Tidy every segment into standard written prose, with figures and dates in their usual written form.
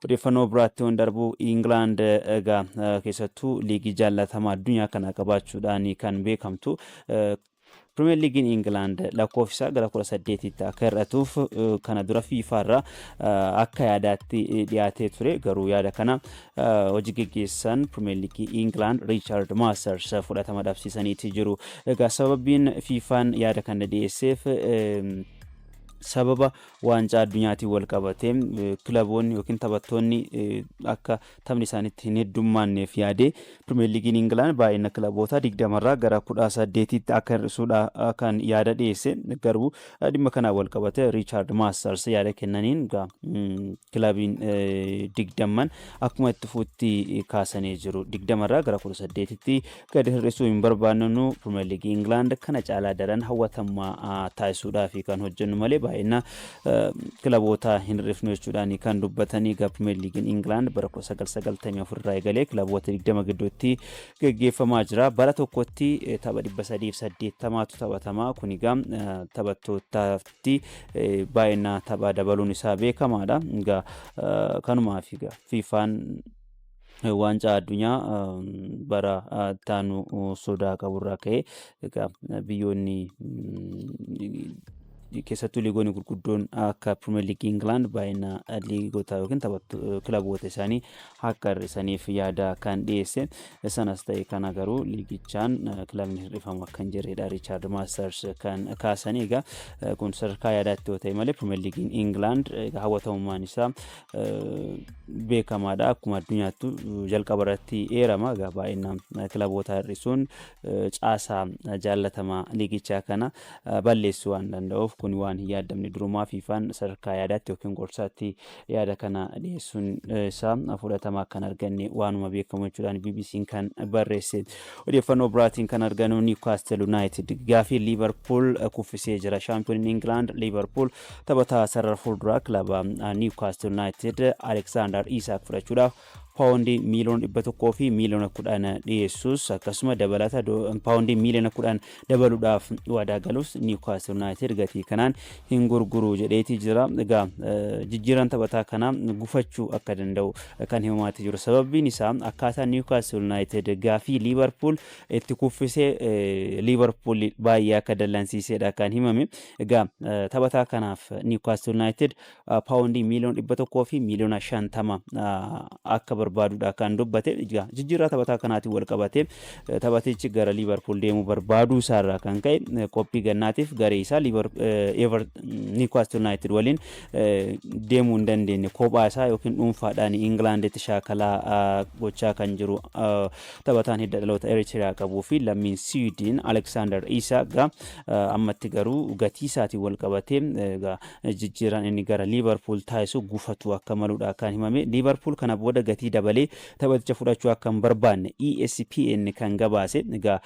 Odeeffannoo biraatti waan darbu England egaa keessattuu liigii jaallatamaa addunyaa kana qabaachuudhaan kan beekamtu. Premier League England lakkoofsa gara 18tti akka hir'atuuf kana dura FIFA irraa akka yaadaatti dhiyaatee ture. Garuu yaada kana hojii gaggeessan Premier League England Richard Masters fudhatama dhabsiisaniiti jiru. Egaa sababiin FIFAn yaada kana dhiyeesseef sababa waancaa addunyaatiin wal qabatee kilaboonni yookiin taphattoonni akka taphni isaaniitti hin heddummaanneef yaadee Premier League England baay'ina kilaboota 20 irraa gara 18tti akka hir'isuudha kan yaada dhiyeesse. Garuu dhimma kanaan wal qabatee Richard Masters yaada kennaniin kilabiin 20 akkuma itti fuutti kaasanii jiru. 20 irraa gara 18tti gadi hir'isuu hin barbaannu Premier League England kana caalaa daran hawwatamummaa taasisuudhaaf kan hojjennu malee baay'ina kilaboota hin hir'ifnu jechuudhaan kan dubbatanii. Premier League England bara 1994 irraa eegalee kilaboota 20 gidduutti gaggeeffamaa jira. Bara tokkotti tapha 380tu taphatamaa. Kun egaa taphattootaatti baay'ina taphaa dabaluun isaa beekamaadha. Egaa kanumaaf egaa FIFAn waancaa addunyaa bara taanu sodaa qaburraa ka'ee egaa biyyoonni keessattuu liigoonni gurguddoon akka Premier League England baay'ina liigota yookiin kilaboota isaanii akka hir'isaniif yaada kan dhiyeesse. Sanas ta'e kana garuu liigichaan kilabni hir'ifamu akka hin jirredha Richard Masters kan kaasanii. Egaa kun sadarkaa yaadaatti yoo ta'e malee Premier League England hawwatamummaan isaa beekamaadha. Akkuma addunyaatti jalqaba irratti eerama. Egaa baay'ina kilaboota hir'isuun caasaa jaallatamaa liigichaa kana balleessuu waan danda'uuf kun waan hin yaadamne durumaa FIFAn sadarkaa yaadaatti yookiin gorsaatti yaada kana dhiyeessuun isaa fudhatama kan arganne waanuma beekamu jechuudhaan BBC'n kan barreesse. Odeeffannoo biraatiin kan arganu Newcastle United gaafii Liverpool kuffisee jira. Shaampiyooniin England Liverpool taphataa sarara fuulduraa kilaba Newcastle United Alexander Isak fudhachuudhaaf paawundii miiliyoona 100 fi miiliyoona 10 dhiyeessus akkasuma dabalata paawundii miiliyoona 10 dabaluudhaaf waadaa galus Newcastle United gatii kanaan hin gurguru jedheeti jira. Egaa jijjiiran taphataa kana gufachuu akka danda'u kan himamaa jiru. Sababiin isaa akkaataa Newcastle United gaafii Liverpool itti kuffisee Liverpool baay'ee akka dallansiisedha kan himame. Egaa taphataa kanaaf Newcastle United paawundii miiliyoona 100 fi miiliyoona 50 akka barbaaduudha kan dubbate. Jijjiirraa taphataa kanaatiin wal qabate taphatichi gara Liverpool deemuu barbaaduu isaarraa kan ka'e qophii gannaatiif garee isaa Newcastle United waliin deemuu hin dandeenye kophaa isaa yookiin dhuunfaadhaan Englanditti shaakalaa gochaa kan jiru taphataan hidda dhaloota Eritrea qabuu fi lammiin Sweden Alexander Isak ammatti garuu gatii isaatiin wal qabate jijjiirraan inni gara Liverpool taasisu gufatu akka maluudha kan himame. Liverpool kana booda gatii dabalee taphaticha fudhachuu akka hin barbaanne ESPN kan gabaase. Egaa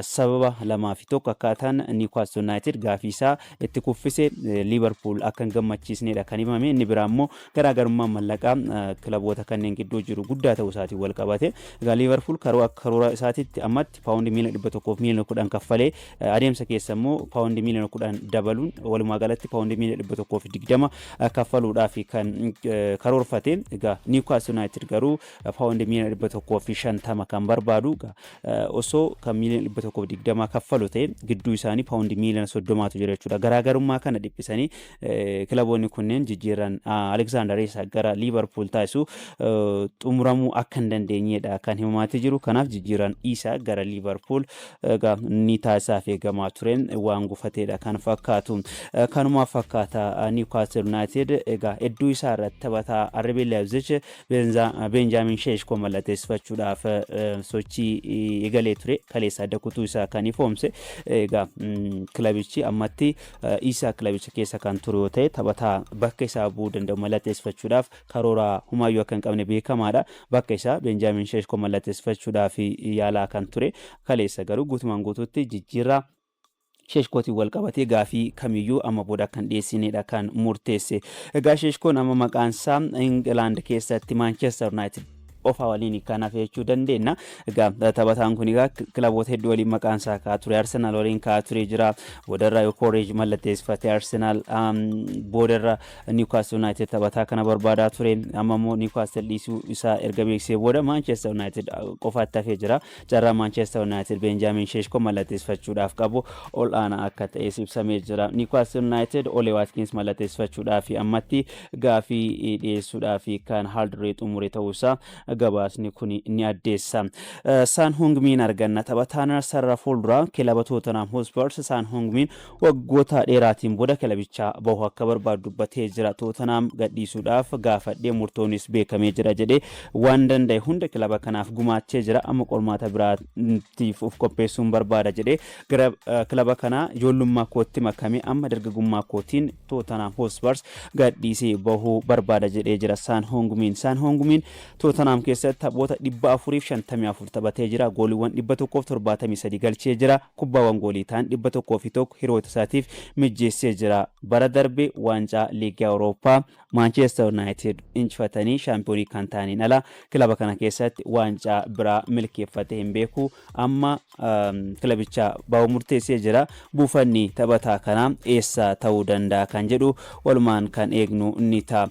sababa lamaa fi tokko akkaataan Newcastle United gaafii isaa itti kuffise Liverpool akka hin gammachiisnedha kan himame. Inni biraa immoo garaagarummaan mallaqaa kilaboota kanneen gidduu jiru guddaa ta'uu isaatiin wal qabate. Egaa Liverpool karoora isaatiitti ammatti paawundii miiliyoona 100 fi miiliyoona 10 kaffalee adeemsa keessa immoo paawundii miiliyoona 10 dabaluun walumaa galatti paawundii miiliyoona 120 kaffaluudhaaf kan karoorfate. Egaa Newcastle United garuu paawundii miiliyoona 150 kan barbaadu. Osoo kan miiliyoona 120 kaffalu ta'e gidduu isaanii paawundii miiliyoona 30tu jira jechuudha. Garaagarummaa kana dhiphisanii kilaboonni kunneen jijjiiran Alexander Isak gara Liverpool taasisu xumuramuu akka hin dandeenyedha kan himamaa jiru. Kanaaf jijjiiran Isak gara Liverpool ni taasisaaf eegamaa tureen waan gufateedha kan fakkaatu. Kanumaa fakkaata Newcastle United egaa hedduu isaa irratti taphataa RB Leipzig Benjamin Šeško mallatteessifachuudhaaf sochii eegalee ture. Kaleessa adda kutuu isaa kan ifoomse. Egaa kilabichi ammatti Isak kilabicha keessa kan ture yoo ta'e taphataa bakka isaa bu'uu danda'u mallatteessifachuudhaaf karoora humaayyuu akka hin qabne beekamaadha. Bakka isaa Benjamin Šeško mallatteessifachuudhaaf yaalaa kan ture. Kaleessa garuu guutumaan guutuutti jijjiirraa Šeškootiin wal qabatee gaafii kamiyyuu amma booda kan dhiyeessinedha kan murteesse. Egaa Šeškoon amma maqaan isaa England keessatti Manchester United qofa waliin kan hafe jechuu dandeenya. Egaa taphataan kun egaa kilaboota hedduu waliin maqaan isaa ka'aa ture. Arsenaal waliin ka'aa ture jira. Boodarraa Yokoreej mallatteessifate Arsenaal boodarra Newcastle United taphataa kana barbaadaa ture. Amma immoo Newcastle dhiisuu isaa erga beeksisee booda Manchester United qofaatti hafee jira. Carraa Manchester United Benjamin Sheshko mallatteessifachuudhaaf qabu ol aanaa akka ta'e ibsamee jira. Newcastle United Ole Watkins mallatteessifachuudhaaf ammatti gaafii dhiyeessuudhaaf kan haalduree xumure ta'uusaa gabaasni kun ni addeessa. San Heung-min arganna taphataan sarara fuulduraa kilaba Tottenham Hotspur San Heung-min waggoota dheeraatiin booda kilabichaa bahu akka barbaadu dubbatee jira. Tottenham gadhiisuudhaaf gaafadhee murtoonis beekamee jira jedhee waan danda'e hunda kilaba kanaaf gumaachee jira. Amma qormaata biraatiif of qopheessuun barbaada jedhee gara kilaba kanaa ijoollummaa kootti makamee amma dargaggummaa kootiin Tottenham Hotspur gadhiisee bahuu barbaada jedhee jira. San Heung-min Tottenham keessatti taphoota 454 taphatee jira. Gooliiwwan 173 galchee jira. Kubbaawwan goolii ta'an 101 hiriyoota isaatiif mijjeessee jira. Bara darbe waancaa liigaa Awurooppaa Manchester United injifatanii shaampiyoonii kan ta'aniin ala kilaba kana keessatti waancaa biraa milkeeffatee hin beeku. Amma kilabicha bahu murteessee jira. Buufanni taphataa kana eessa ta'uu danda'a kan jedhu walumaan kan eegnu ni ta'a.